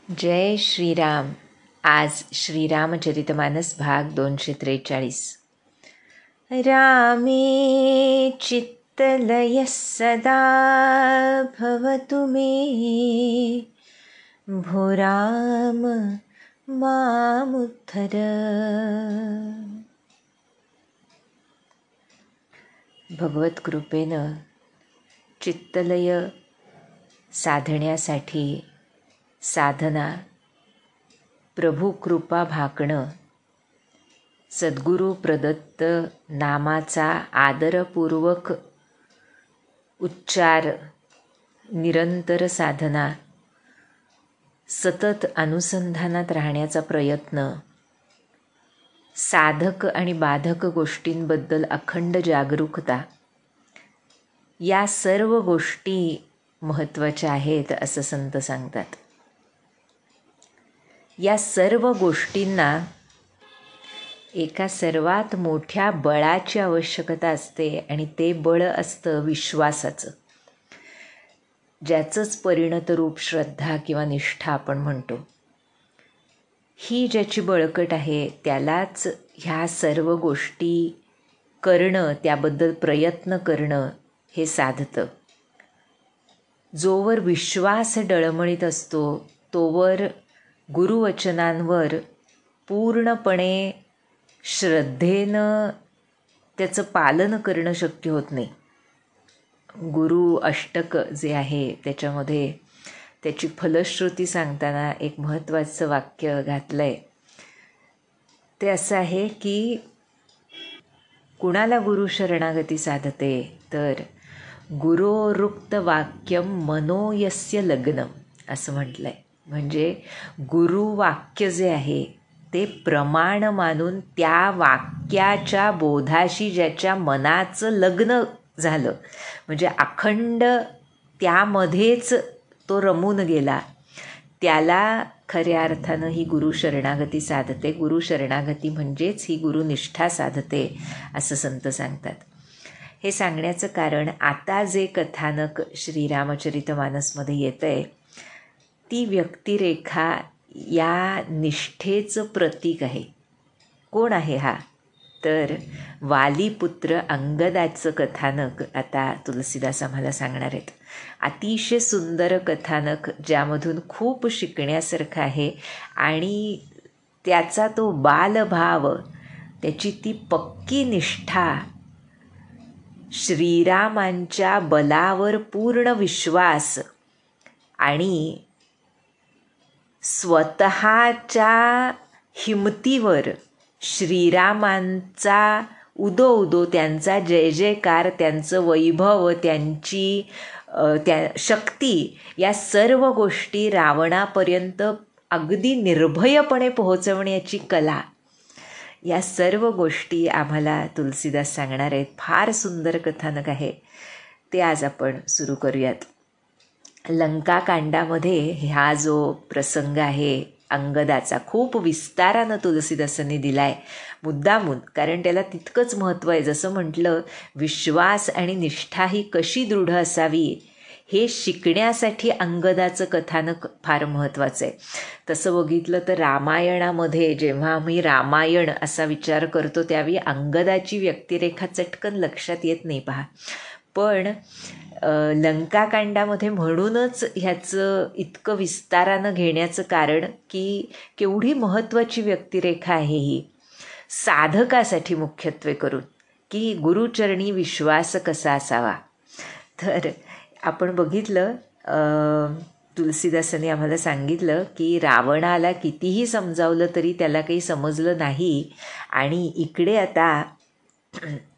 जय श्रीराम. आज श्रीरामचरितमानस भाग 243. रामे चित्तलयः सदा भवतु मे, भो राम मामुद्धर. भगवत कृपेनं चित्तलय साधण्यासाठी साधना, प्रभू कृपा भाकणं, सद्गुरू प्रदत्त नामाचा आदरपूर्वक उच्चार, निरंतर साधना, सतत अनुसंधानात राहण्याचा प्रयत्न, साधक आणि बाधक गोष्टींबद्दल अखंड जागरूकता, या सर्व गोष्टी महत्त्वाच्या आहेत असं संत सांगतात. या सर्व गोष्टींना एका सर्वात मोठ्या बळाची आवश्यकता असते आणि ते बळ असतं विश्वासाचं, ज्याचंच परिणत रूप श्रद्धा किंवा निष्ठा आपण म्हणतो. ही ज्याची बळकट आहे त्यालाच ह्या सर्व गोष्टी करणं, त्याबद्दल प्रयत्न करणं हे साधतं. जोवर विश्वास डळमळीत असतो तोवर गुरुवचनांवर पूर्णपणे श्रद्धेनं त्याचं पालन करणं शक्य होत नाही. गुरु अष्टक जे आहे त्याच्यामध्ये त्याची फलश्रुती सांगताना एक महत्त्वाचं वाक्य घातलं आहे. ते असं आहे की कुणाला गुरु शरणागती साधते तर गुरोरुक्त वाक्यम मनोयस्य लग्नम असं म्हटलं आहे. म्हणजे गुरुवाक्य जे आहे ते प्रमाण मानून त्या वाक्याच्या बोधाशी ज्याच्या मनाचं लग्न झालं, म्हणजे अखंड त्यामध्येच तो रमून गेला, त्याला खऱ्या अर्थानं ही गुरु शरणागती साधते. गुरु शरणागती म्हणजेच ही गुरुनिष्ठा साधते असं संत सांगतात. हे सांगण्याचं कारण आता जे कथानक श्रीरामचरितमानसमध्ये येतं आहे ती व्यक्तिरेखा या निष्ठेचं प्रतीक आहे. कोण आहे हा? तर वालीपुत्र अंगदाचं कथानक आता तुलसीदास आम्हाला सांगणार आहेत. अतिशय सुंदर कथानक, ज्यामधून खूप शिकण्यासारखं आहे आणि त्याचा तो बालभाव, त्याची ती पक्की निष्ठा, श्रीरामांच्या बलावर पूर्ण विश्वास आणि स्वतःच्या हिमतीवर श्रीरामांचा उदो उदो, त्यांचा जय जयकार, त्यांचं वैभव, त्यांची शक्ती, या सर्व गोष्टी रावणापर्यंत अगदी निर्भयपणे पोहोचवण्याची कला, या सर्व गोष्टी आम्हाला तुलसीदास सांगणार आहेत. फार सुंदर कथानक आहे, ते आज आपण सुरू करूयात. लंकाकांडामध्ये हा जो प्रसंग आहे अंगदाचा, खूप विस्तारानं तुलसीदासांनी दिला आहे मुद्दामून, कारण त्याला तितकंच महत्त्व आहे. जसं म्हटलं, विश्वास आणि निष्ठा ही कशी दृढ असावी हे शिकण्यासाठी अंगदाचं कथानक फार महत्त्वाचं आहे. तसं बघितलं तर रामायणामध्ये जेव्हा आम्ही रामायण असा विचार करतो त्यावेळी अंगदाची व्यक्तिरेखा चटकन लक्षात येत नाही पहा. पण लंकाकांडामध्ये म्हणूनच ह्याचं इतकं विस्तारानं घेण्याचं कारण की केवढी महत्त्वाची व्यक्तिरेखा आहे ही साधकासाठी, मुख्यत्वे करून की गुरुचरणी विश्वास कसा असावा. तर आपण बघितलं, तुलसीदासांनी आम्हाला सांगितलं की रावणाला कितीही समजावलं तरी त्याला काही समजलं नाही. आणि इकडे आता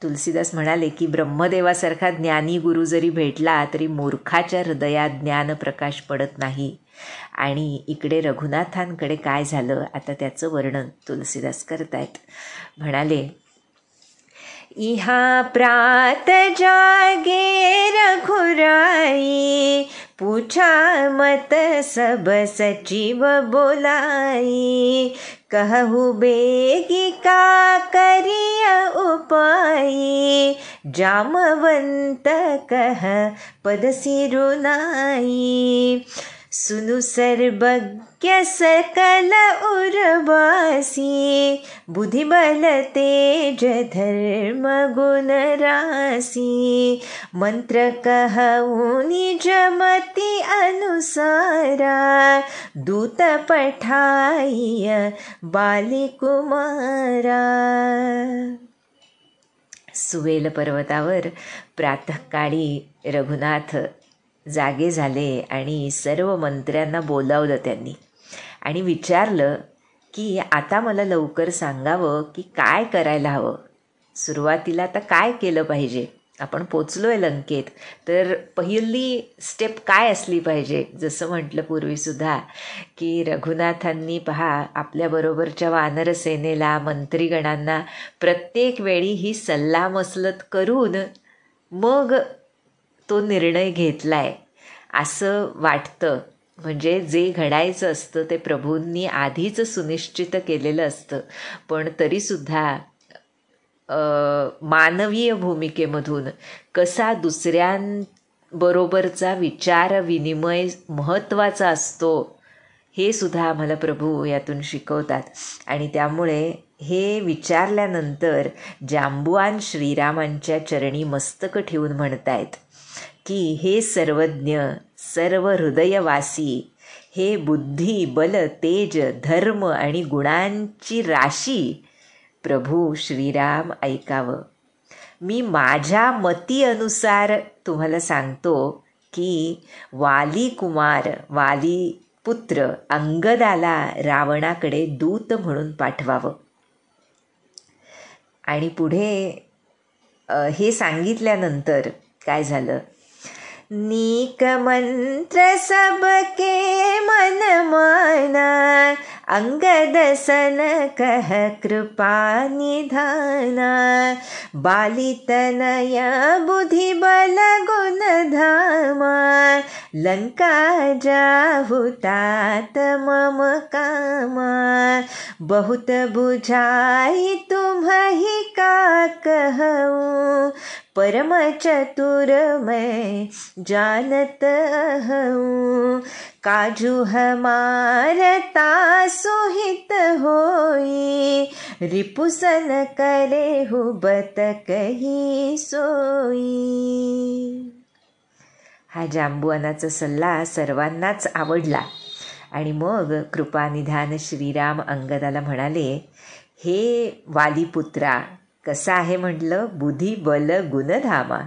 तुलसीदास म्हणाले की ब्रह्मदेवासारखा ज्ञानी गुरु जरी भेटला तरी मूर्खाच्या हृदयात ज्ञानप्रकाश पडत नाही. आणि इकडे रघुनाथांकडे काय झालं आता त्याचं वर्णन तुलसीदास करतायत. म्हणाले, इहा प्रात जागे रघुराई, पूछा मत सब सचिव बोलाई, कहु बेगी का करिय उपाई, जामवंत कह पद सिरुनाई, सुनु सर्वज्ञ सकल उर्वासी, बुद्धिबल तेज धर्म गुण राशि, मंत्र कहूँ निज मति अनुसारा, दूत पठाइय बाली कुमारा. सुवेल पर्वतावर प्रातःकाळी रघुनाथ जागे झाले आणि सर्व मंत्र्यांना बोलावलं त्यांनी आणि विचारलं की आता मला लवकर सांगावं की काय करायला हवं. सुरुवातीला आता काय केलं पाहिजे. आपण पोचलो आहे लंकेत, तर पहिली स्टेप काय असली पाहिजे. जसं म्हटलं पूर्वीसुद्धा की रघुनाथांनी पहा आपल्याबरोबरच्या वानरसेनेला मंत्रीगणांना प्रत्येक वेळी ही सल्लामसलत करून मग तो निर्णय घेतलाय असं वाटतं. म्हणजे जे घडायचं असतं ते प्रभूंनी आधीच सुनिश्चित केलेलं असतं, पण तरीसुद्धा मानवीय भूमिकेमधून कसा दुसऱ्यांबरोबरचा विचार विनिमय महत्त्वाचा असतो हे सुद्धा आम्हाला प्रभू यातून शिकवतात. आणि त्यामुळे हे विचारल्यानंतर जांबुवान श्रीरामांच्या चरणी मस्तक ठेवून म्हणतायत की हे सर्वज्ञ सर्व हृदयवासी, हे बुद्धी बल तेज धर्म आणि गुणांची राशी प्रभू श्रीराम ऐकावं. मी माझ्या मती अनुसार तुम्हाला सांगतो की वाली कुमार वाली पुत्र अंगदाला रावणाकडे दूत म्हणून पाठवावं. आणि पुढे हे सांगितल्यानंतर काय झालं. नीक मंत्र सबके मन माना, अंगद सन कह कृपा निधाना, बाली तनय बुद्धि बल गुण धामा, लंका जाहु तात मम कामा, बहुत बुझाई तुम्हि का कहूँ, परम चतुर मैं जानत हूँ, काजू हमारता सुहित होई, रिपुसन करे हुबत कही सोई. हा जांबुवानाचा सल्ला सर्वांनाच आवडला आणि मग कृपानिधान श्रीराम अंगदाला म्हणाले, हे वालीपुत्रा कसा आहे म्हटलं. बुद्धी बल गुणधामा,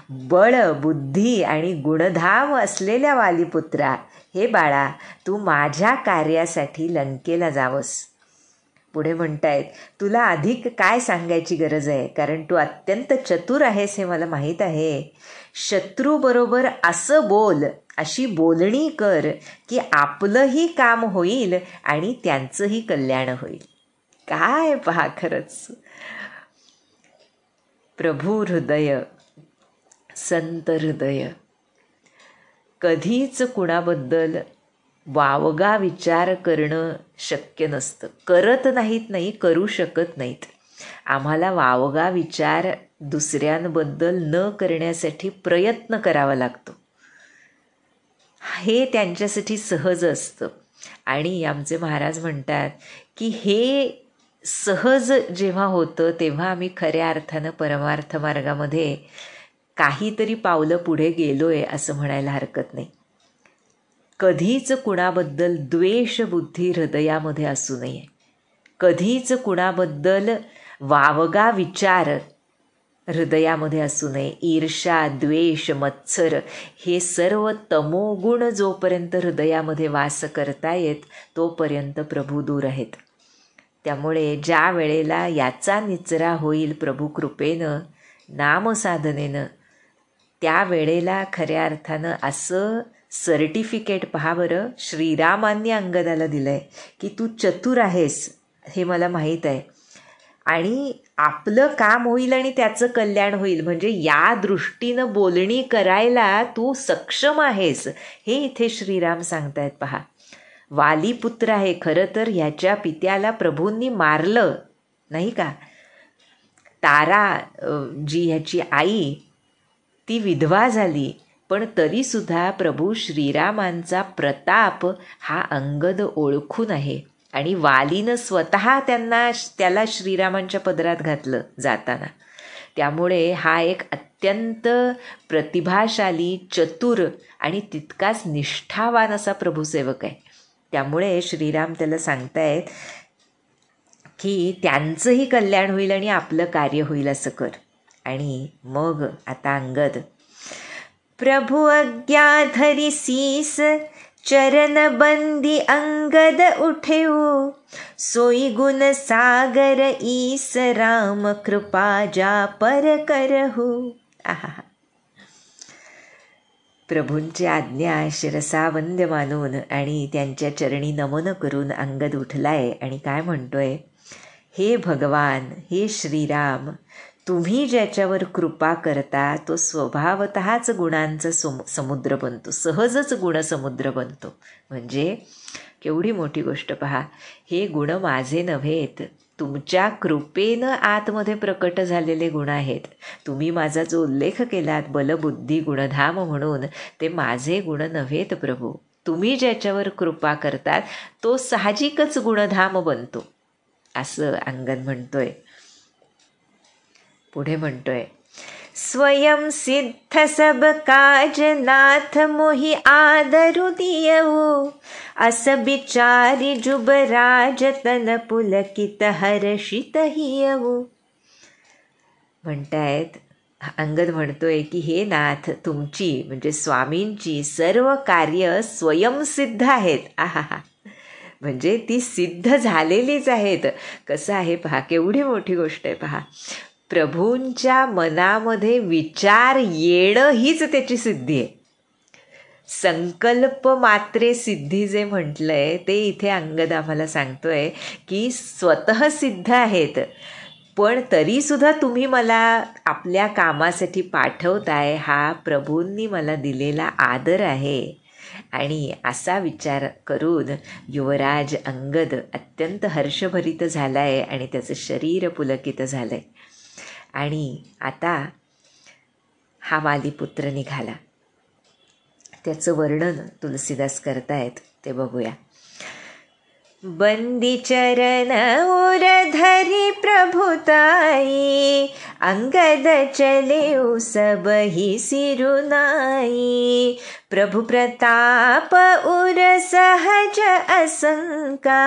बळ बुद्धी आणि गुणधाम असलेल्या वालीपुत्रा, हे बाळा तू माझ्या कार्यासाठी लंकेला जावंस. पुढे म्हणतायत तुला अधिक काय सांगायची गरज आहे, कारण तू अत्यंत चतुर आहेस हे मला माहीत आहे. शत्रूबरोबर असं बोल, अशी बोलणी कर की आपलंही काम होईल आणि त्यांचंही कल्याण होईल. काय पहा खरंच प्रभू हृदय संत हृदय. कधीच कुणाबद्दल वावगा विचार करणं शक्य नसतं. करत नाहीत, नाही करू शकत नाहीत. आम्हाला वावगा विचार दुसऱ्यांबद्दल न करण्यासाठी प्रयत्न करावा लागतो. हे त्यांच्यासाठी सहज असतं. आणि आमचे महाराज म्हणतात की हे सहज जेव्हा होतं तेव्हा आम्ही खऱ्या अर्थानं परमार्थ मार्गामध्ये काहीतरी पावलं पुढे गेलोय असं म्हणायला हरकत नाही. कधीच कुणाबद्दल द्वेषबुद्धी हृदयामध्ये असू नये. कधीच कुणाबद्दल वावगा विचार हृदयामध्ये असू नये. ईर्षा द्वेष मत्सर हे सर्व तमोगुण जोपर्यंत हृदयामध्ये वास करतायत तोपर्यंत प्रभू दूर आहेत. त्यामुळे ज्या वेळेला याचा निचरा होईल प्रभू कृपेनं नामसाधनेनं, त्या वेळेला खऱ्या अर्थानं असं सर्टिफिकेट पहा बरं श्रीरामांनी अंगदाला दिलं आहे की तू चतुर आहेस हे मला माहीत आहे आणि आपलं काम होईल आणि त्याचं कल्याण होईल. म्हणजे या दृष्टीनं बोलणी करायला तू सक्षम आहेस हे इथे श्रीराम सांगतायत. पहा वालीपुत्र आहे. खरं तर ह्याच्या पित्याला प्रभूंनी मारलं नाही का. तारा जी ह्याची आई ती विधवा झाली पण तरीसुद्धा प्रभू श्रीरामांचा प्रताप हा अंगद ओळखून आहे आणि वालीनं स्वतः त्याला श्रीरामांच्या पदरात घातलं जाताना. त्यामुळे हा एक अत्यंत प्रतिभाशाली, चतुर आणि तितकाच निष्ठावान असा प्रभुसेवक आहे. त्यामुळे श्रीराम त्याला सांगतायत की त्यांचंही कल्याण होईल आणि आपलं कार्य होईल असं कर. आणि मग आता अंगद, प्रभु आज्ञा धरी सीस चरण बंदी अंगद उठेऊ, सोई गुण सागर ईस राम कृपा जा पर करहू. आहा, प्रभूंची आज्ञा शिरसावंद्य मानून आणि त्यांच्या चरणी नमन करून अंगद उठलाय आणि काय म्हणतोय, हे भगवान, हे श्रीराम, तुम्ही ज्याच्यावर कृपा करता तो स्वभावतःच गुणांचा समुद्र बनतो, सहजच गुणसमुद्र बनतो. म्हणजे केवढी मोठी गोष्ट पहा, हे गुण माझे नव्हेत, तुमच्या कृपेनं आतमध्ये प्रकट झालेले गुण आहेत. तुम्ही माझा जो उल्लेख केलात बलबुद्धी गुणधाम म्हणून, ते माझे गुण नव्हेत प्रभू. तुम्ही ज्याच्यावर कृपा करतात तो साहजिकच गुणधाम बनतो, असं अंगद म्हणतोय. पुढे म्हणतोय, स्वयं सिद्ध सब काज नाथ मोही आदरु दियऊ, अस बिचारी जुबराज तन पुलकित हर्षित हियऊ. म्हणतायत, अंगद म्हणतोय की हे नाथ, तुमची म्हणजे स्वामींची सर्व कार्य स्वयंसिद्ध आहेत. आहा, म्हणजे ती सिद्ध झालेलीच आहेत. कसं आहे पहा, केवढी मोठी गोष्ट आहे पहा. प्रभूंच्या मनामध्ये विचार येणं हीच त्याची सिद्धी आहे. संकल्प मात्रे सिद्धी जे म्हटलंय ते इथे अंगद आम्हाला सांगतोय की स्वतः सिद्ध आहेत, पण तरीसुद्धा तुम्ही मला आपल्या कामासाठी पाठवताय, हा प्रभूंनी मला दिलेला आदर आहे. आणि असा विचार करून युवराज अंगद अत्यंत हर्षभरित झाला आहे आणि त्याचं शरीर पुलकित झालं आहे. आणि आता हा वालीपुत्र निघाला. त्याचं वर्णन तुलसीदास करतायत, ते बघूया. बंदी चरण उर धरी प्रभुताई, अंगद चले सब ही सिरुनाई. प्रभु प्रताप उर सहज असंका,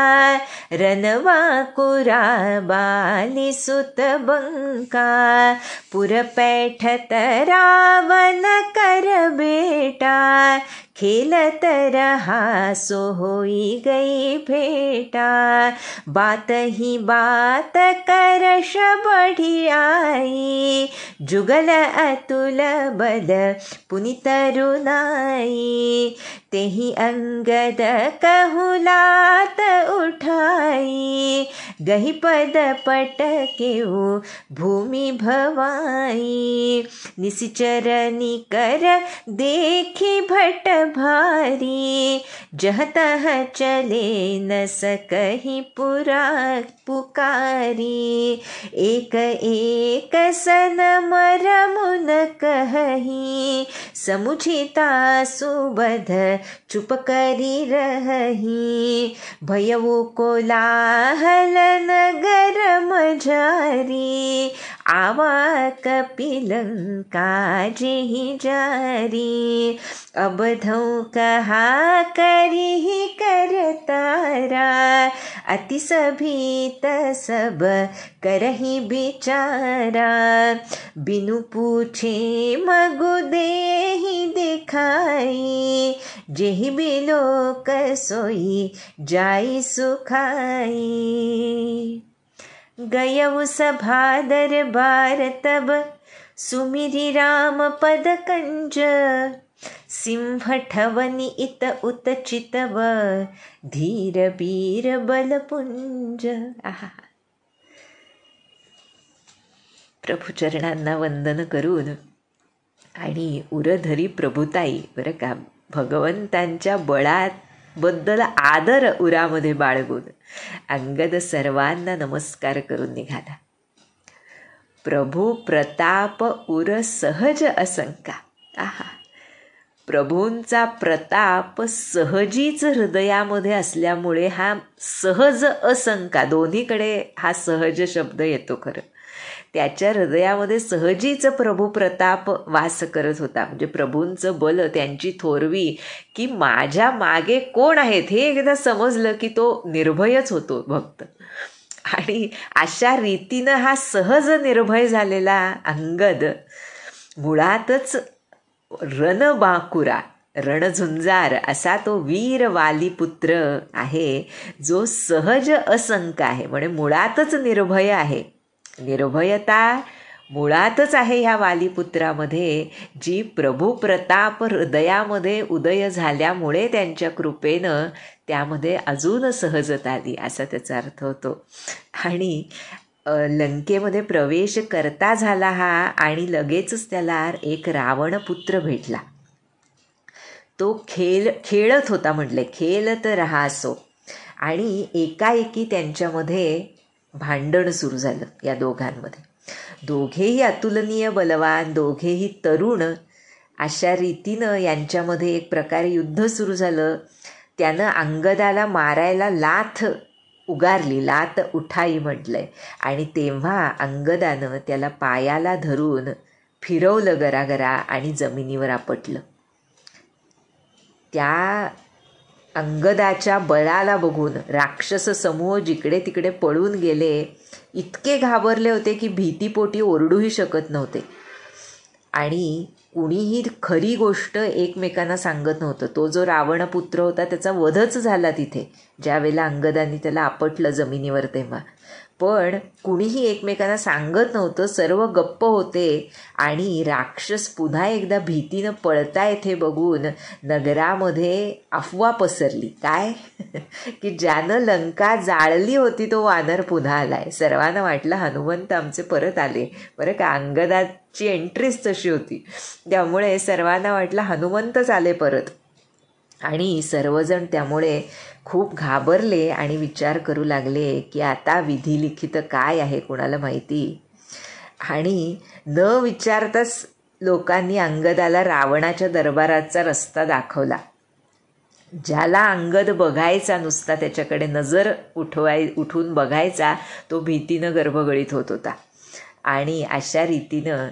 रनवा कुरा बाली सुत बंका. पुर पैठत रावण कर बेटा, खेलत रहा सो होई गई भेटा. बात ही बात करश बढ़ी आई, जुगल अतुल बल पुनि तरुनाई. तेहि अंगद कहुलात उठाई, गही पद पटकेऊ भूमि भवाई. निसिचरनी कर देखी भट भारी, जह तह चले न सकहि पुकारी. एक एक सन मरमुन कहि, समुझिता सुबध चुप करी रही. भयउ कोलाहल नगर मझारी, आवा कपिलंका जेहि जारी. अबधौ कहा करिहि करतारा, अति सभीत सब करहि बिचारा. बिनु पूछे मगु देहि दिखाई, जेहि बिलोक सोई जाई सुखाई. गयउ सभा दरबार तब, सुमिरि राम पद कंज. सिंह ठवनि इत उत चितव, धीर बीर बलपुंज. आहा, प्रभुचरणांना वंदन करून आणि उरधरी प्रभुताई, बरं का, भगवंतांच्या बळाबद्दल आदर उरामध्ये बाळगून अंगद सर्वांना नमस्कार करून निघाला. प्रभू प्रताप उर सहज असंका. आहा, प्रभूंचा प्रताप सहजीच हृदयामध्ये असल्यामुळे हा सहज असंका, दोन्हीकडे हा सहज शब्द येतो खरं. त्याच्या हृदयामध्ये सहजीच प्रभू प्रताप वास करत होता. म्हणजे प्रभूंचं बल, त्यांची थोरवी, की माझ्या मागे कोण आहेत हे एकदा समजलं की तो निर्भयच होतो भक्त. आणि अशा रीतीनं हा सहज निर्भय झालेला अंगद मुळातच रणबाकुरा, रणझुंजार असा तो वीर वालीपुत्र आहे, जो सहज असंक आहे. म्हणजे मुळातच निर्भय आहे. निर्भयता मुळातच आहे ह्या वालीपुत्रामध्ये, जी प्रभू प्रताप हृदयामध्ये उदय झाल्यामुळे त्यांच्या कृपेनं त्यामध्ये अजून सहजता आली, असा त्याचा अर्थ होतो. आणि लंकेमध्ये प्रवेश करता झाला हा, आणि लगेचच त्याला एक रावणपुत्र भेटला. तो खेळत होता, म्हटले खेळत रहासो. आणि एकाएकी त्यांच्यामध्ये भांडण सुरू झालं या दोघांमध्ये. दोघेही अतुलनीय बलवान, दोघेही तरुण, अशा रीतीनं यांच्यामध्ये एक प्रकारे युद्ध सुरू झालं. त्यानं अंगदाला मारायला लाथ उगारली, लात उठाई म्हटलंय. आणि तेव्हा अंगदानं त्याला पायाला धरून फिरवलं गरागरा आणि जमिनीवर आपटलं. त्या अंगदाच्या बळाला बघून राक्षस समूह जिकडे तिकडे पळून गेले. इतके घाबरले होते की भीतीपोटी ओरडूही शकत नव्हते. आणि कुणीही खरी गोष्ट एकमेकांना सांगत नव्हतं. तो जो रावणपुत्र होता त्याचा वधच झाला तिथे, ज्यावेळेला अंगदाने त्याला आपटलं जमिनीवर तेव्हा. पण कुणीही एकमेकांना सांगत नव्हतं, सर्व गप्प होते. आणि राक्षस पुन्हा एकदा भीतीनं पळतायत हे बघून नगरामध्ये अफवा पसरली. काय की ज्यानं लंका जाळली होती तो वानर पुन्हा आलाय. सर्वांना वाटलं हनुमंत आमचे परत आले. बरं का, अंगदाची एंट्रीच तशी होती, त्यामुळे सर्वांना वाटलं हनुमंतच आले परत. आणि सर्वजण त्यामुळे खूप घाबरले आणि विचार करू लागले की आता विधिलिखित काय आहे कुणाला माहिती. आणि न विचारताच लोकांनी अंगदाला रावणाच्या दरबाराचा रस्ता दाखवला. ज्याला अंगद बघायचा, नुसता त्याच्याकडे नजर उठून बघायचा, तो भीतीनं गर्भगळीत होत होता. आणि अशा रीतीनं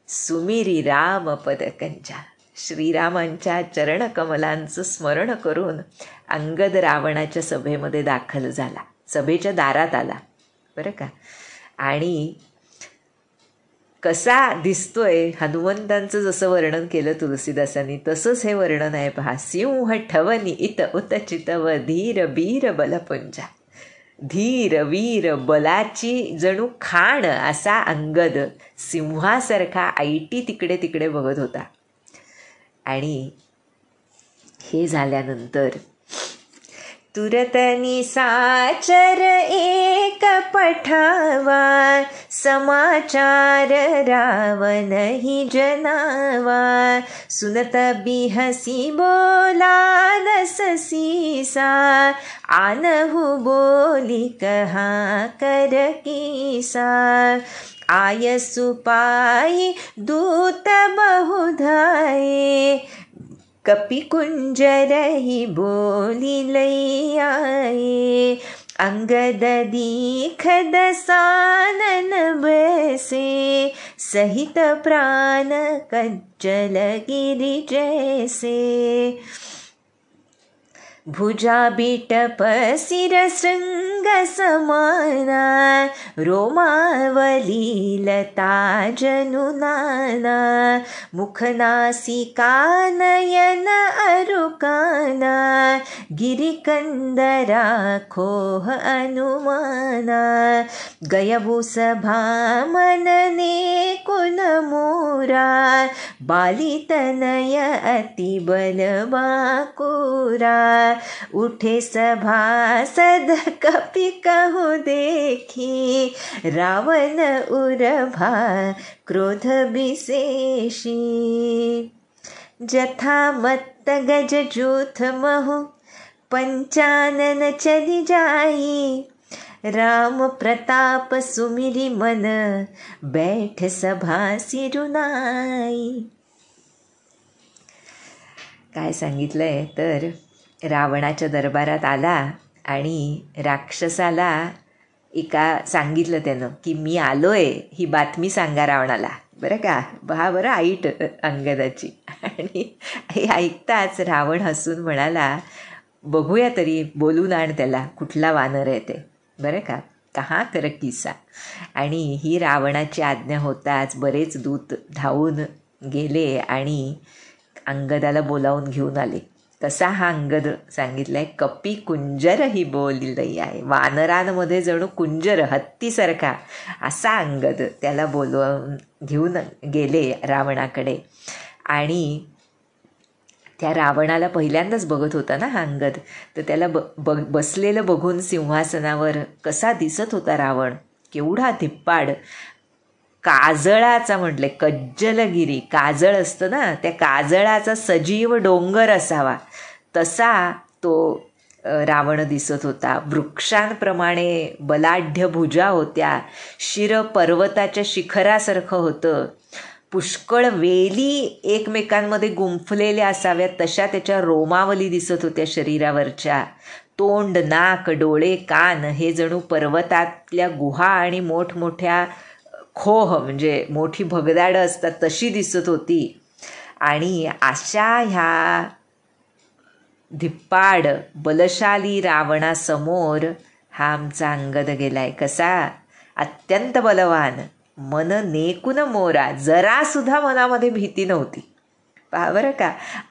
सुमिरी राम पदकंजा, श्रीरामांच्या चरणकमलांचं स्मरण करून अंगद रावणाच्या सभेमध्ये दाखल झाला, सभेच्या दारात आला. बरं का. आणि कसा दिसतोय, हनुमंतांचं जसं वर्णन केलं तुलसीदासांनी तसंच हे वर्णन आहे पहा. सिंह ठवनी इत उतचितव धीर बीर बलपुंजा. धीर वीर बलाची जणू खाण असा अंगद सिंहासारखा ऐटी तिकडे तिकडे बघत होता. आणि हे झाल्यानंतर तुरतनी साचर एक पठावा, समाचार रावण ही जनावा. सुनत बिहसी बोला दससीसा, आनहु बोली कहा कर कीसा. आय सुपाई दूत बहुधाये, कपि कुंजर ही बोली लई आए. अंगद दीख दसानन बैसे, सहित प्राण कज्जल गिरि जैसे. भुजा बिटप सिर श्रृंग समाना, रोमावली लता जनुनाना. मुखनासिका नयन अरुकाना, गिरिकंदरा खोह अनुमाना. गयबु सभा मनने कुनमूरा, बालितनय अति बल बाकुरा. उठे सभासद कपि कहु देखी, रावण उरभा क्रोध विशेषी. जथा मत्त गज जूथ महु, पंचानन चली जाई. राम प्रताप सुमिरि मन, बैठ सभा सिरुनाई. काय सांगितलंय तर रावणाच्या दरबारात आला आणि राक्षसाला सांगितलं त्यानं की मी आलोय, ही बातमी सांगा रावणाला. बरं का, बरं ऐट अंगदाची. आणि हे ऐकताच रावण हसून म्हणाला, बघूया तरी, बोलून आण त्याला, कुठला वानर आहे ते. बरं का, कहा कर किस्सा. आणि ही रावणाची आज्ञा होताच बरेच दूत धावून गेले आणि अंगदाला बोलावून घेऊन आले. कसा हा अंगद सांगितलाय, कपी कुंजर ही बोलली आहे. वानरांमध्ये जणू कुंजर, हत्तीसारखा असा अंगद. त्याला बोलवून घेऊन गेले रावणाकडे. आणि त्या रावणाला पहिल्यांदाच बघत होता ना हा अंगद, तर त्याला बसलेलं बघून सिंहासनावर कसा दिसत होता रावण, केवढा धिप्पाड, काजळाचा म्हटले, कज्जलगिरी, काजळ असतं ना, त्या काजळाचा सजीव डोंगर असावा तसा तो रावण दिसत होता. वृक्षांप्रमाणे बलाढ्य भुजा होत्या, शिर पर्वताच्या शिखरासारखं होतं. पुष्कळ वेली एकमेकांमध्ये गुंफलेल्या असाव्यात तशा त्याच्या रोमावली दिसत होत्या शरीरावरच्या. तोंड, नाक, डोळे, कान हे जणू पर्वतातल्या गुहा आणि मोठमोठ्या खोह म्हणजे मोठी भगदाडं असतात तशी दिसत होती. आणि अशा ह्या धिप्पाड बलशाली रावणासमोर हा आमचा अंगद गेलाय. कसा, अत्यंत बलवान, मन नेकुन मोरा, जरासुद्धा मनामध्ये भीती नव्हती. पहा बरं का.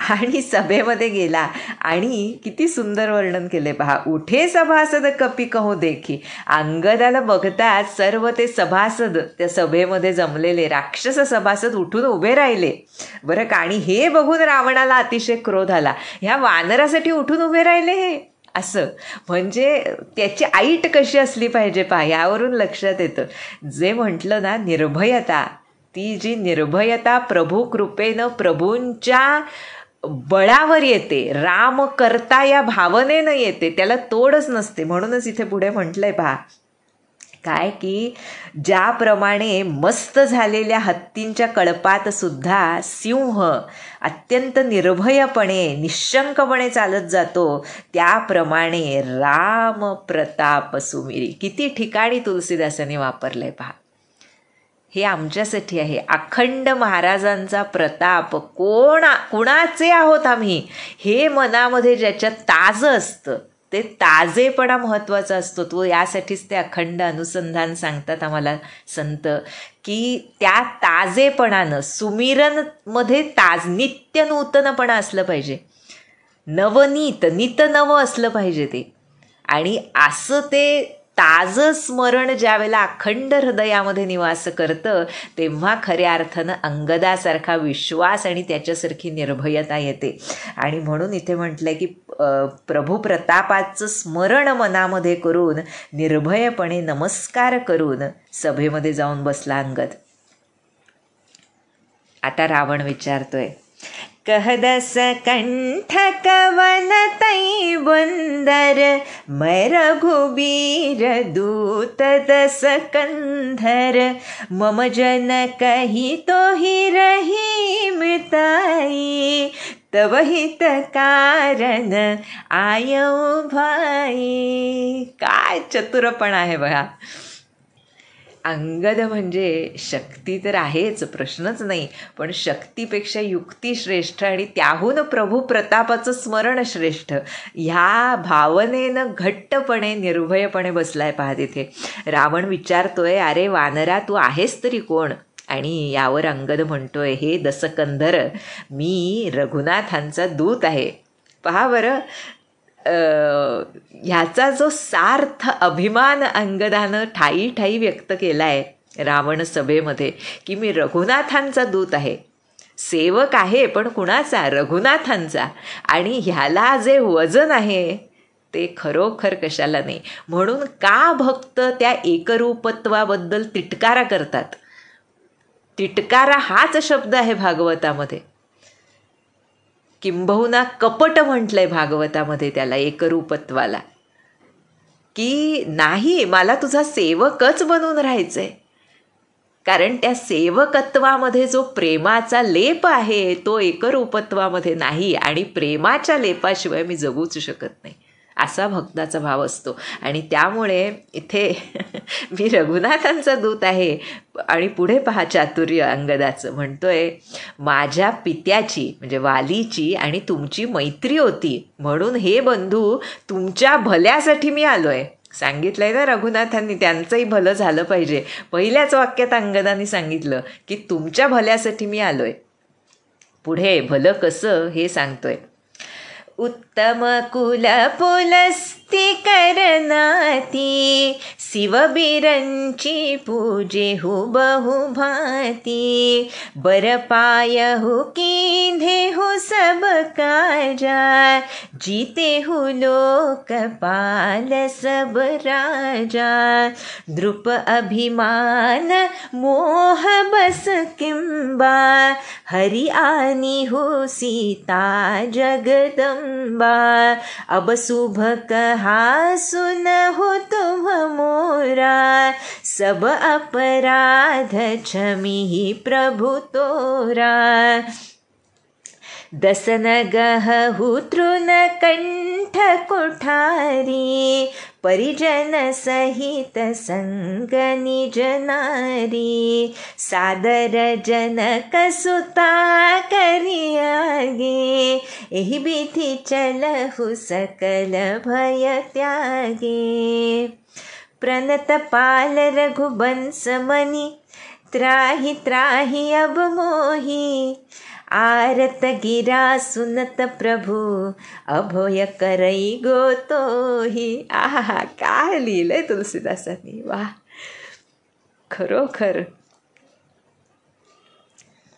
आणि सभेमध्ये गेला आणि किती सुंदर वर्णन केले पहा. उठे सभासद कपी कहो देखी. अंगदाला बघताच सर्व ते सभासद त्या सभेमध्ये जमलेले राक्षस सभासद उठून उभे राहिले. बरं का. आणि हे बघून रावणाला अतिशय क्रोध आला. ह्या वानरासाठी उठून उभे राहिले हे, असं. म्हणजे त्याची ऐट कशी असली पाहिजे पहा, यावरून लक्षात येतं. जे म्हटलं ना निर्भयता, ती जी निर्भयता प्रभू कृपेनं प्रभूंच्या बळावर येते, राम करता या भावनेनं येते, त्याला तोडच नसते. म्हणूनच इथे पुढे म्हटलंय पहा काय, की ज्याप्रमाणे मस्त झालेल्या हत्तींच्या कळपात सुद्धा सिंह अत्यंत निर्भयपणे निशंकपणे चालत जातो, त्याप्रमाणे राम प्रताप सुमिरी. किती ठिकाणी तुलसीदासांनी वापरलंय पहा. हे आमच्यासाठी आहे. अखंड महाराजांचा प्रताप, कुणाचे आहोत आम्ही, हे मनामध्ये ज्याच्यात ताजं असतं, ते ताजेपणा महत्त्वाचा असतो. तो यासाठीच ते अखंड अनुसंधान सांगतात आम्हाला संत, की त्या ताजेपणानं सुमिरनमध्ये नित्य नूतनपणा असलं पाहिजे. नवनीत, नित नवं असलं पाहिजे ते. आणि असं ते ताजं स्मरण ज्यावेळेला अखंड हृदयामध्ये निवास करतं, तेव्हा खऱ्या अर्थानं अंगदासारखा विश्वास आणि त्याच्यासारखी निर्भयता येते. आणि म्हणून इथे म्हटलंय की प्रभू प्रतापाचं स्मरण मनामध्ये करून निर्भयपणे नमस्कार करून सभेमध्ये जाऊन बसला अंगद. आता रावण विचारतोय, कहदस कंठ कवन तई बंदर, मै रघुबीर दूत दस कंधर, मम जन कही तो ही रही मिताई, तब हित कारण आयऊ भाई. काय चतुरपणा आहे बघा. अंगद म्हणजे शक्ती तर आहेच, प्रश्नच नाही, पण शक्तीपेक्षा युक्ती श्रेष्ठ आणि त्याहून प्रभू प्रतापाचं स्मरण श्रेष्ठ. ह्या भावनेनं घट्टपणे निर्भयपणे बसलाय पहा तिथे. रावण विचारतोय, अरे वानरा तू आहेस तरी कोण? आणि यावर अंगद म्हणतोय, हे दसकंधर, मी रघुनाथांचा दूत आहे. पहा बरं, ह्याचा जो सार्थ अभिमान अंगदानं ठाई ठाई व्यक्त केला आहे रावण सभेमध्ये, की मी रघुनाथांचा दूत आहे, सेवक आहे, पण कुणाचा? रघुनाथांचा. आणि ह्याला जे वजन आहे ते खरोखर कशाला नाही. म्हणून का भक्त त्या एकरूपत्वाबद्दल तिटकारा करतात? तिटकारा हाच शब्द आहे भागवतामध्ये. किंबहुना कपट म्हटलंय भागवतामध्ये त्याला, एकरूपत्वाला, की नाही मला तुझा सेवकच बनून राहायचंय. कारण त्या सेवकत्वामध्ये जो प्रेमाचा लेप आहे तो एकरूपत्वामध्ये नाही, आणि प्रेमाच्या लेपाशिवाय मी जगूच शकत नाही, असा भक्ताचा भाव असतो. आणि त्यामुळे इथे मी रघुनाथांचा दूत आहे. आणि पुढे पहा चातुर्य अंगदाचं, म्हणतोय माझ्या पित्याची म्हणजे वालीची आणि तुमची मैत्री होती, म्हणून हे बंधू तुमच्या भल्यासाठी मी आलोय. सांगितलंय ना रघुनाथांनी, त्यांचंही भलं झालं पाहिजे. पहिल्याच वाक्यात अंगदाने सांगितलं की तुमच्या भल्यासाठी मी आलोय. पुढे भलं कसं हे सांगतोय. उत्तम कुल पुलस्ती करनाती, शिवबिरंची पूजे हुबहु भाती, बरपायहु कींधेहु सब काजा, जीतेहु लोकपाल सब राजा, द्रुप अभिमान मोह बस किंबा, हरि आनिहु सीता जगदम्बा, अब शुभ कहा सुनहु तुम मोरा, सब अपराध क्षमिहि प्रभु तोरा, दसन गहहु तृण कंठ कुठारी, परिजन सहित संग निज नारी, सादर जनक सुता करियागे, एहि विधि चलहु सकल भय त्यागे, प्रणत पाल रघुबंस मनि, त्राहि त्राहि अब मोहि, आरत गिरा सुनत प्रभु, अभय करई गोतोही. आहा, काय लिहिलंय तुलसीदासांनी, वा, खरोखर.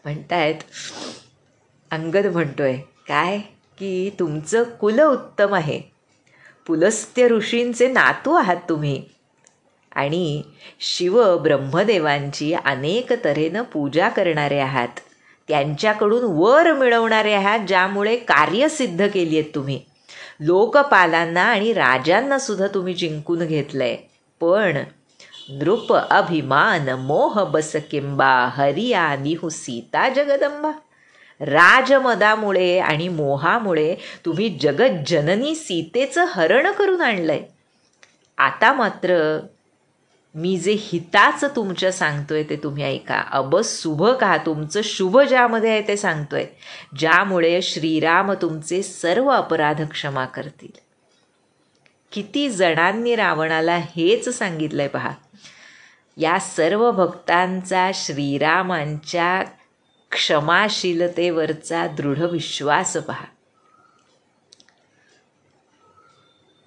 म्हणतायत अंगद म्हणतोय काय की तुमचं कुल उत्तम आहे, पुलस्त्य ऋषींचे नातू आहात तुम्ही, आणि शिव ब्रह्मदेवांची अनेक तऱ्हेनं पूजा करणारे आहात, त्यांच्याकडून वर मिळवणारे आहात, ज्यामुळे कार्य सिद्ध केली आहेत तुम्ही. लोकपालांना आणि राजांना सुद्धा तुम्ही जिंकून घेतलंय. पण नृप अभिमान मोह बस किंबा, हरी आनिहु सीता जगदंबा, राजमदामुळे आणि मोहामुळे तुम्ही जगज्जननी सीतेचं हरण करून आणलंय. आता मात्र मी जे हिताचं तुमच्या सांगतोय ते तुम्ही ऐका. अब शुभ का, तुमचं शुभ ज्यामध्ये आहे ते सांगतोय, ज्यामुळे श्रीराम तुमचे सर्व अपराध क्षमा करतील. किती जणांनी रावणाला हेच सांगितलंय पहा. या सर्व भक्तांचा श्रीरामांच्या क्षमाशीलतेवरचा दृढ विश्वास पहा.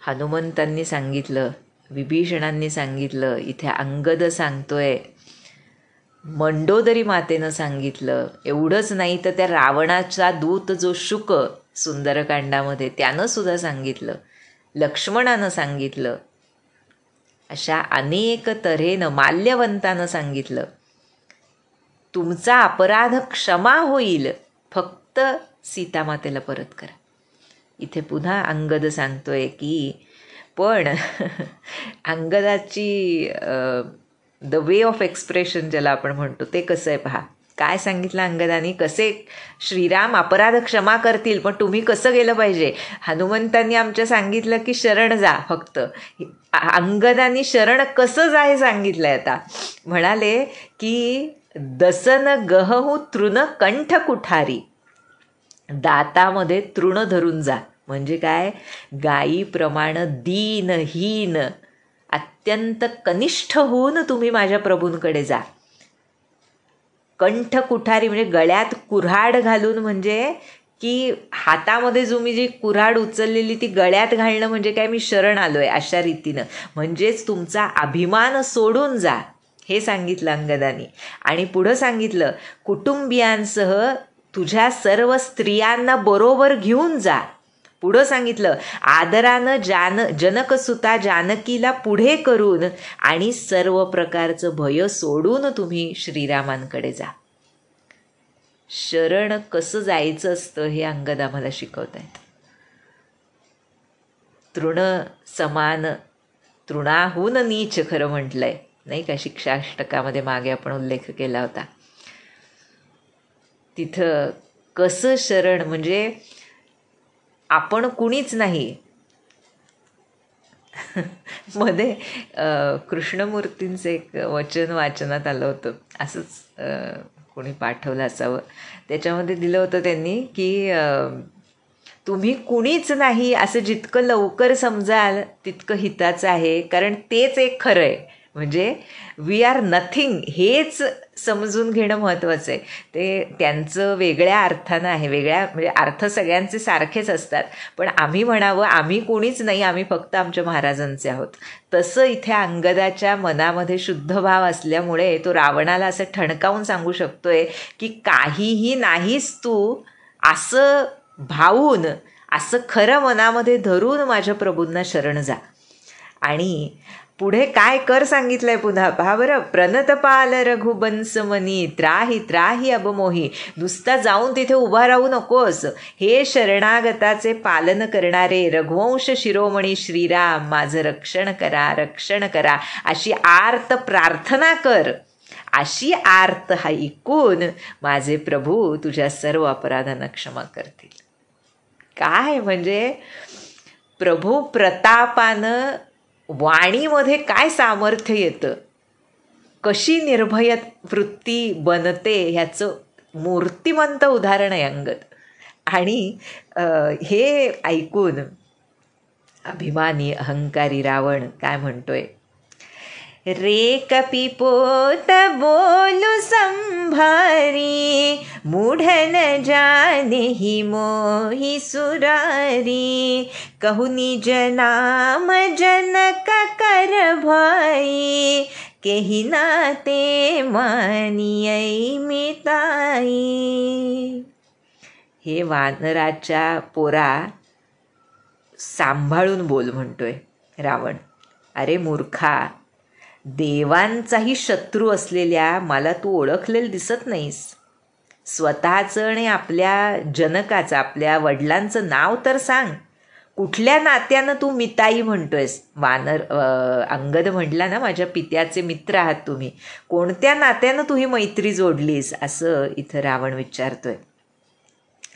हनुमंतांनी सांगितलं, विभीषणांनी सांगितलं, इथे अंगद सांगतोय, मंडोदरी मातेनं सांगितलं. एवढंच नाही तर त्या रावणाचा दूत जो शुक सुंदरकांडामध्ये त्यानं सुद्धा सांगितलं, लक्ष्मणानं सांगितलं, अशा अनेक तऱ्हेनं माल्यवंतानं सांगितलं, तुमचा अपराध क्षमा होईल, फक्त सीतामातेला परत करा. इथे पुन्हा अंगद सांगतोय की पण अंगदाची द वे ऑफ एक्सप्रेशन ज्याला आपण म्हणतो ते कसं आहे पहा. काय सांगितलं अंगदानी, कसे श्रीराम अपराध क्षमा करतील, पण तुम्ही कसं गेलं पाहिजे. हनुमंतांनी आमच्या सांगितलं की शरण जा, फक्त अंगदानी शरण कसं जा हे सांगितलं आहे. आता म्हणाले की दसन गहहु तृण कंठ कुठारी, दातामध्ये तृण धरून जा. म्हणजे काय, गायीप्रमाणे दीनहीन अत्यंत कनिष्ठ होऊन तुम्ही माझ्या प्रभूंकडे जा. कंठ कुठारी म्हणजे गळ्यात कुऱ्हाड घालून, म्हणजे की हातामध्ये तुम्ही जी कुऱ्हाड उचललेली ती गळ्यात घालणं म्हणजे काय, मी शरण आलोय अशा रीतीनं. म्हणजेच तुमचा अभिमान सोडून जा, हे सांगितलं अंगदानी. आणि पुढं सांगितलं, कुटुंबियांसह तुझ्या सर्व स्त्रियांना बरोबर घेऊन जा. पुढं सांगितलं, आदरानं जनकसुता जानकीला पुढे करून आणि सर्व प्रकारचं भय सोडून तुम्ही श्रीरामांकडे जा. शरण कसं जायचं असतं हे अंगद आम्हाला शिकवत आहेत. तृण समान, तृणाहून नीच खरं म्हटलंय. नाही का, शिक्षाष्टकामध्ये मागे आपण उल्लेख केला होता. तिथं कसं शरण म्हणजे आपण कुणीच नाही. मध्ये कृष्णमूर्तींचं एक वचन वाचनात आलं होतं, असंच कोणी पाठवलं असावं. त्याच्यामध्ये दिलं होतं त्यांनी की तुम्ही कुणीच नाही असं जितकं लवकर समजाल तितकं हिताचं आहे, कारण तेच एक खरं आहे. म्हणजे वी आर नथिंग हेच समजून घेणं महत्त्वाचं आहे. ते त्यांचं वेगळ्या अर्थानं आहे, वेगळ्या म्हणजे अर्थ सगळ्यांचे सारखेच असतात, पण आम्ही म्हणावं आम्ही कोणीच नाही, आम्ही फक्त आमच्या महाराजांचे आहोत. तसं इथे अंगदाच्या मनामध्ये शुद्ध भाव असल्यामुळे तो रावणाला असं ठणकावून सांगू शकतोय की काहीही नाहीस तू, असं भावून, असं खरं मनामध्ये धरून माझ्या प्रभूंना शरण जा. आणि पुढे काय कर सांगितलंय पुन्हा पहा बरं. प्रणतपाल रघुबंस मनी त्राही त्राही अबमोही. नुसता जाऊन तिथे उभा राहू नकोस, हे शरणागताचे पालन करणारे रघुवंश शिरोमणी श्रीराम माझं रक्षण करा, रक्षण करा, अशी आर्त प्रार्थना कर. अशी आर्त हा ऐकून माझे प्रभू तुझ्या सर्व अपराधांना क्षमा करतील. काय म्हणजे प्रभू प्रतापानं वाणीमध्ये काय सामर्थ्य येतं, कशी निर्भय वृत्ती बनते, ह्याचं मूर्तिमंत उदाहरण आहे अंगद. आणि हे ऐकून अभिमानी अहंकारी रावण काय म्हणतोय, रे कपिपोत बोलू संभारी, मूढन जाने ही मोही सुरारी, कहु निज नाम जनक कर भाई, केही नाते मानियै मिताई. हे वानराच्या पोरा सांभाळून बोल म्हणतोय रावण. अरे मूर्खा, देवांचाही शत्रू असलेल्या मला तू ओळखलेलं दिसत नाहीस. स्वतःचं आणि आपल्या जनकाचं, आपल्या वडिलांचं नाव तर सांग. कुठल्या नात्यानं तू मिताई म्हणतोयस? वानर अंगद म्हटला ना, माझ्या पित्याचे मित्र आहात तुम्ही, कोणत्या नात्यानं तू ही मैत्री जोडलीस, असं इथं रावण विचारतोय.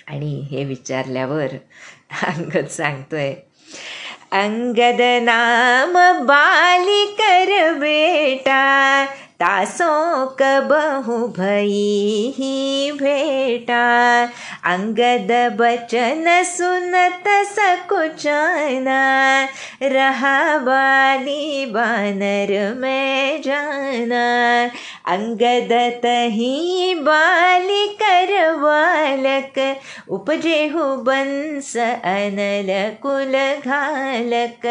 आणि हे विचारल्यावर अंगद सांगतोय, अंगद नाम बाली कर बेटा, तासों कबहु भई ही भेटा, अंगद बचन सुनत सकुचाना, रहा बाली बानर में जाना, अंगद तही बाली कर बालक, उपजेहु बंस अनल कुल घालक,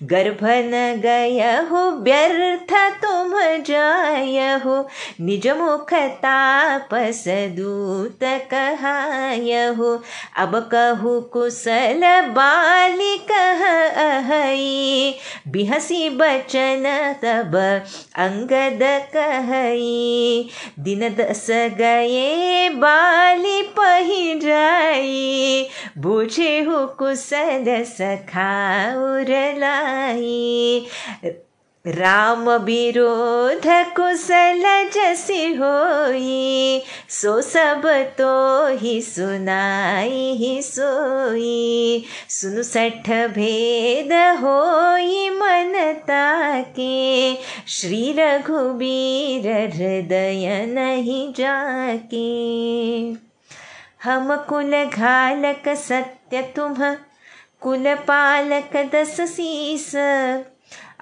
गर्भ न गयहु व्यर्थ तुम जायहु, निज मुख तापस दूत कहायहु, अब कहु कुशल बाली कह अहई, बिहसी बचन तब अंगद कहई, दिन 10 गए बाली पही जाई, बूझेहु कुशल सखा उरलाई, राम विरोध कुशल जसी होई, सो सब तो ही सुनाई ही सोई, सुनु 60 भेद होई मन ताके, श्री रघुबीर हृदय नहीं जाके, हम कुल घालक सत्य तुम, कुल पालक 10 शीस,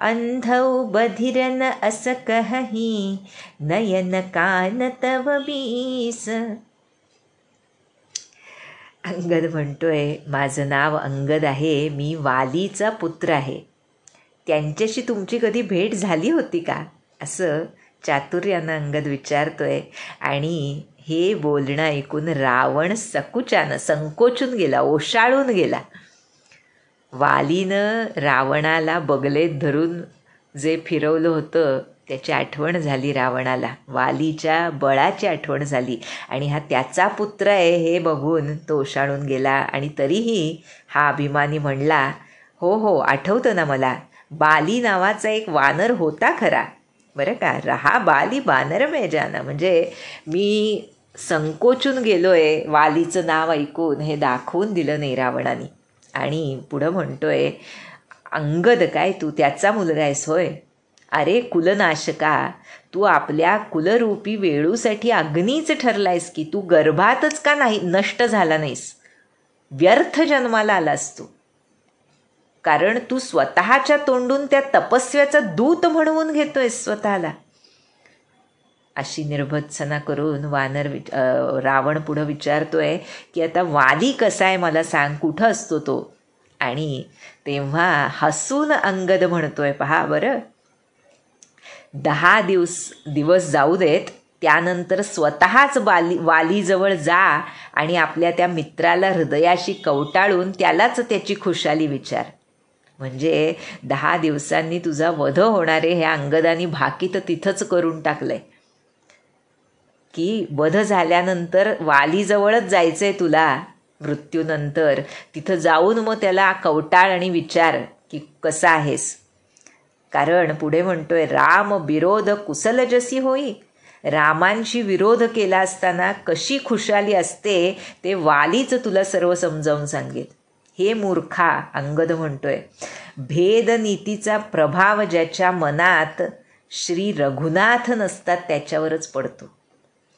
अंधौ बधिरन अस कहही, नयन कान तव 20. अंगद म्हणतोय, माझं नाव अंगद आहे, मी वालीचा पुत्र आहे. त्यांच्याशी तुमची कधी भेट झाली होती का, असं चातुर्यानं अंगद विचारतोय. आणि हे बोलणं ऐकून रावण सकुचानं संकोचून गेला, ओशाळून गेला. वालीनं रावणाला बगलेत धरून जे फिरवलं होतं त्याची आठवण झाली रावणाला, वालीच्या बळाची आठवण झाली. आणि हा त्याचा पुत्र आहे हे बघून तो ओशाळून गेला. आणि तरीही हा अभिमानी म्हणला, हो हो आठवतं ना मला, बाली नावाचा एक वानर होता खरा, बरं का. रहा बाली बानर में जाना, म्हणजे मी संकोचून गेलोय वालीचं नाव ऐकून हे दाखवून दिलं नाही रावणाने. आणि पुढं म्हणतोय, अंगद काय तू त्याचा मुलगा आहेस होय? अरे कुलनाशका, तू आपल्या कुलरूपी वेळूसाठी अग्नीच ठरलायस की. तू गर्भातच का नाही नष्ट झाला नाहीस? व्यर्थ जन्माला आलास तू, कारण तू स्वतःच्या तोंडून त्या तपस्व्याचा दूत म्हणवून घेतोयस स्वतःला. अशी निर्भत्सना करून रावण पुढं विचारतोय की आता वाली कसा आहे मला सांग, कुठं असतो तो? आणि तेव्हा हसून अंगद म्हणतोय, पहा बरं, 10 दिवस जाऊ देत, त्यानंतर स्वतःच वालीजवळ जा आणि आपल्या त्या मित्राला हृदयाशी कवटाळून त्यालाच त्याची खुशाली विचार. म्हणजे 10 दिवसांनी तुझा वध होणारे हे अंगदानी भाकीत तिथंच करून टाकलंय की वध झाल्यानंतर वालीजवळच जायचंय तुला मृत्यूनंतर. तिथं जाऊन मग त्याला कवटाळ आणि विचार की कसा आहेस. कारण पुढे म्हणतोय, राम विरोध कुशल जशी होई. रामांशी विरोध केला असताना कशी खुशाली असते ते वालीच तुला सर्व समजावून सांगेल. हे मूर्खा, अंगद म्हणतोय, भेदनीतीचा प्रभाव ज्याच्या मनात श्री रघुनाथ नसतात त्याच्यावरच पडतो.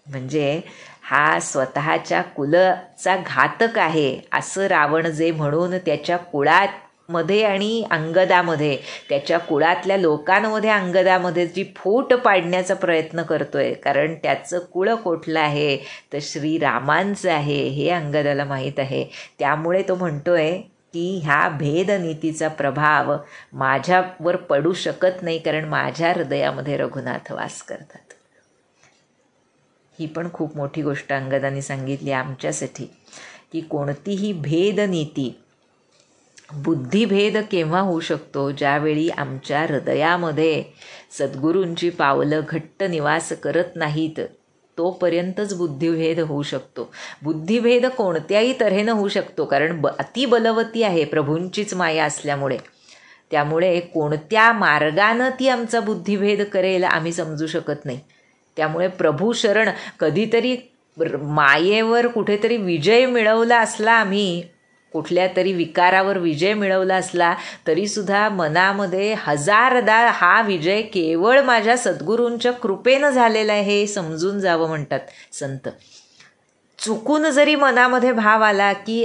म्हणजे हा स्वतःच्या कुलाचा घातक आहे असं रावण जे म्हणून त्याच्या कुळामध्ये आणि अंगदामध्ये, त्याच्या कुळातल्या लोकांमध्ये अंगदामध्ये जी फूट पाडण्याचा प्रयत्न करतोय. कारण त्याचं कुळ कुठलं आहे तर श्रीरामांचं आहे हे अंगदाला माहीत आहे. त्यामुळे तो म्हणतोय की ह्या भेदनीतीचा प्रभाव माझ्यावर पडू शकत नाही, कारण माझ्या हृदयामध्ये रघुनाथ वास करतात. ही पण खूप मोठी गोष्ट अंगदाने सांगितली आमच्यासाठी की कोणतीही भेदनीती, बुद्धिभेद केव्हा होऊ शकतो? ज्यावेळी आमच्या हृदयामध्ये सद्गुरूंची पावलं घट्ट निवास करत नाहीत तोपर्यंतच बुद्धिभेद होऊ शकतो. बुद्धिभेद कोणत्याही तऱ्हेनं होऊ शकतो, कारण अति बलवती आहे प्रभूंचीच माया असल्यामुळे. त्यामुळे कोणत्या मार्गानं ती आमचा बुद्धिभेद करेल आम्ही समजू शकत नाही. त्यामुळे प्रभू शरण, कधीतरी मायेवर कुठेतरी विजय मिळवला असला, आम्ही कुठल्या तरी विकारावर विजय मिळवला असला तरीसुद्धा मनामध्ये हजारदा हा विजय केवळ माझ्या सद्गुरूंच्या कृपेनं झालेला आहे हे समजून जावं म्हणतात संत. चुकून जरी मनामध्ये भाव आला की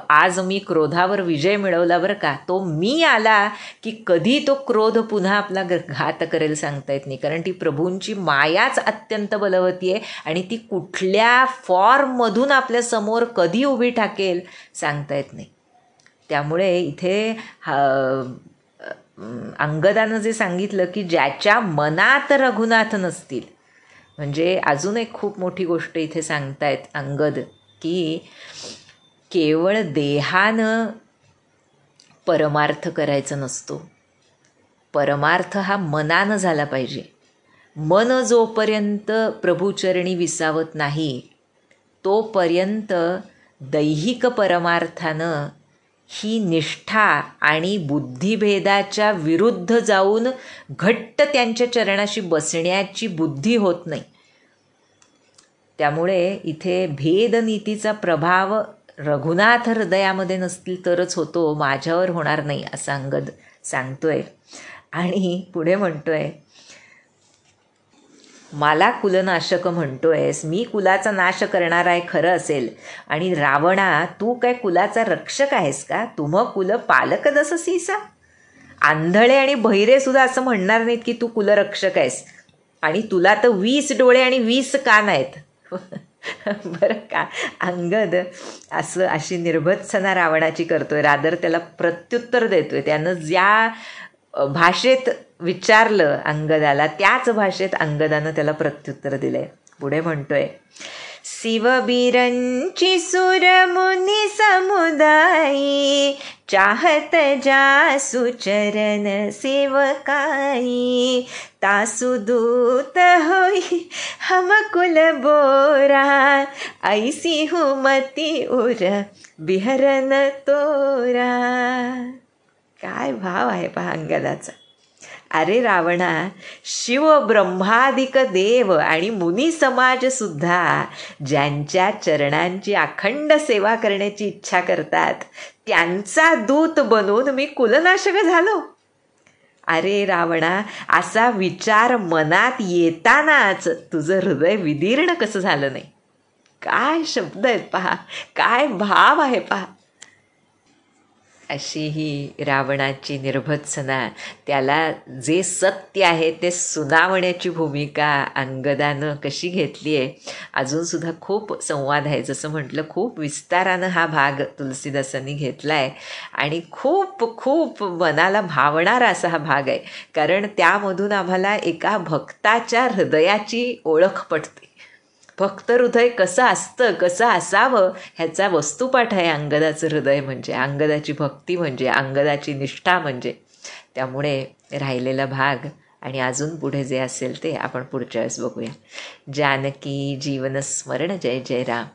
आज मी क्रोधावर विजय मिळवला बरं का, तो मी आला की कधी तो क्रोध पुन्हा आपला घात करेल सांगता येत नाही. कारण ती प्रभूंची मायाच अत्यंत बलवती आहे आणि ती कुठल्या फॉर्ममधून आपल्यासमोर कधी उभी टाकेल सांगता येत नाही. त्यामुळे इथे अंगदानं जे सांगितलं की ज्याच्या मनात रघुनाथ नसतील, म्हणजे अजून एक खूप मोठी गोष्ट इथे सांगतायत अंगद की केवळ देहानं परमार्थ करायचा नसतो. परमार्थ हा मनानं झाला पाहिजे. मन जोपर्यंत प्रभूचरणी विसावत नाही तोपर्यंत दैहिक परमार्थानं ही निष्ठा आणि बुद्धिभेदाच्या विरुद्ध जाऊन घट्ट त्यांच्या चरणाशी बसण्याची बुद्धी होत नाही. त्यामुळे इथे भेदनीतीचा प्रभाव रघुनाथ हृदयामध्ये नसतील तरच होतो, माझ्यावर होणार नाही असं अंगद सांगतोय. आणि पुढे म्हणतोय, मला कुलनाशक म्हणतोयस, मी कुलाचा नाश करणारा आहे खरं असेल, आणि रावणा तू काय कुलाचा रक्षक आहेस का? तुम्हा कुल पालक जसं सीसा. आंधळे आणि बहिरे सुद्धा असं म्हणणार नाहीत की तू कुलरक्षक आहेस, आणि तुला तर 20 डोळे आणि 20 कान आहेत. बरं का. अंगद अशी निर्भत्सना रावणाची करतोय, रादर त्याला प्रत्युत्तर देतोय. त्यानं ज्या भाषेत विचारलं अंगदाला त्याच भाषेत अंगदानं त्याला प्रत्युत्तर दिलंय. पुढे म्हणतोय, शिवबीरंची सुरमुनी समुदायी चाहत जासु चरण सेवकाई तासु दूत होई हम कुल बोरा ऐसी हुमती उर बिहरन तोरा. काय भाव आहे पहा अंगदाचा. अरे रावणा, शिव ब्रह्मादिक देव आणि मुनी समाज सुद्धा ज्यांच्या चरणांची अखंड सेवा करण्याची इच्छा करतात त्यांचा दूत बनून मी कुलनाशक झालो. अरे रावणा, असा विचार मनात येतानाच तुझं हृदय विदीर्ण कसं झालं नाही. काय शब्द आहेत पहा, काय भाव आहे पहा. अशी ही रावणाची निर्भत्सना, त्याला जे सत्य आहे ते सुनावण्याची भूमिका अंगदानं कशी घेतली आहे. अजूनसुद्धा खूप संवाद आहे. जसं म्हटलं, खूप विस्तारानं हा भाग तुलसीदासांनी घेतला आहे आणि खूप खूप मनाला भावणारा असा हा भाग आहे. कारण त्यामधून आम्हाला एका भक्ताच्या हृदयाची ओळख पटते. भक्त हृदय कसं असतं, कसं असावं ह्याचा वस्तुपाठ आहे अंगदाचं हृदय म्हणजे, अंगदाची भक्ती म्हणजे, अंगदाची निष्ठा म्हणजे. त्यामुळे राहिलेला भाग आणि अजून पुढे जे असेल ते आपण पुढच्या वेळेस बघूया. जानकी जीवन स्मरण. जय जय राम.